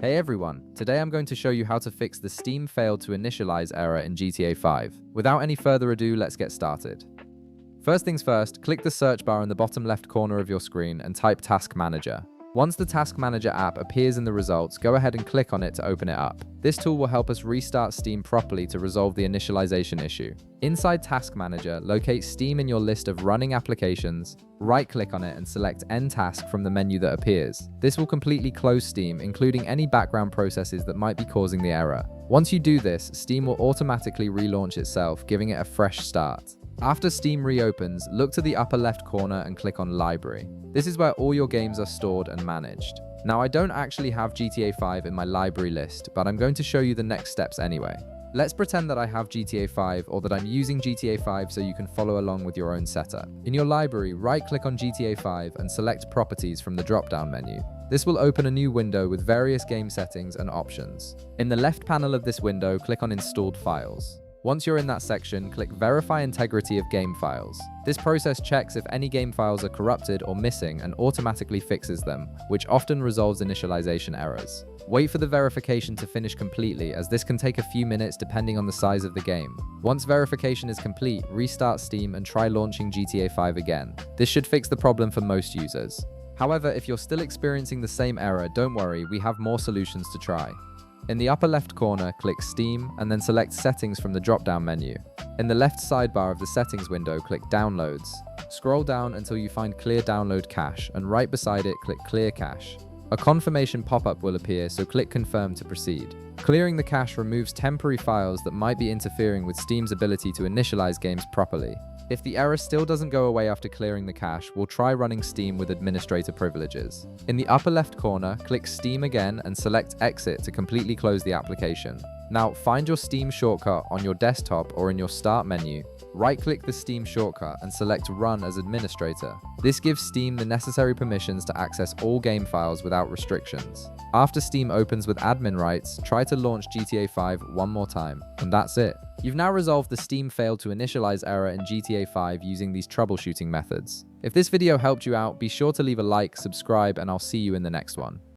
Hey everyone, today I'm going to show you how to fix the Steam failed to initialize error in GTA 5. Without any further ado, let's get started. First things first, click the search bar in the bottom left corner of your screen and type Task Manager. Once the Task Manager app appears in the results, go ahead and click on it to open it up. This tool will help us restart Steam properly to resolve the initialization issue. Inside Task Manager, locate Steam in your list of running applications, right-click on it and select End Task from the menu that appears. This will completely close Steam, including any background processes that might be causing the error. Once you do this, Steam will automatically relaunch itself, giving it a fresh start. After Steam reopens, look to the upper left corner and click on Library. This is where all your games are stored and managed. Now, I don't actually have GTA 5 in my library list, but I'm going to show you the next steps anyway. Let's pretend that I have GTA 5 or that I'm using GTA 5 so you can follow along with your own setup. In your library, right-click on GTA 5 and select Properties from the drop-down menu. This will open a new window with various game settings and options. In the left panel of this window, click on Installed Files. Once you're in that section, click Verify Integrity of Game Files. This process checks if any game files are corrupted or missing and automatically fixes them, which often resolves initialization errors. Wait for the verification to finish completely, as this can take a few minutes depending on the size of the game. Once verification is complete, restart Steam and try launching GTA 5 again. This should fix the problem for most users. However, if you're still experiencing the same error, don't worry, we have more solutions to try. In the upper left corner, click Steam and then select Settings from the drop-down menu. In the left sidebar of the Settings window, click Downloads. Scroll down until you find Clear Download Cache, and right beside it, click Clear Cache. A confirmation pop-up will appear, so click Confirm to proceed. Clearing the cache removes temporary files that might be interfering with Steam's ability to initialize games properly. If the error still doesn't go away after clearing the cache, we'll try running Steam with administrator privileges. In the upper left corner, click Steam again and select Exit to completely close the application. Now, find your Steam shortcut on your desktop or in your Start menu. Right-click the Steam shortcut and select Run as administrator. This gives Steam the necessary permissions to access all game files without restrictions. After Steam opens with admin rights, try to launch GTA 5 one more time, and that's it. You've now resolved the Steam failed to initialize error in GTA 5 using these troubleshooting methods. If this video helped you out, be sure to leave a like, subscribe, and I'll see you in the next one.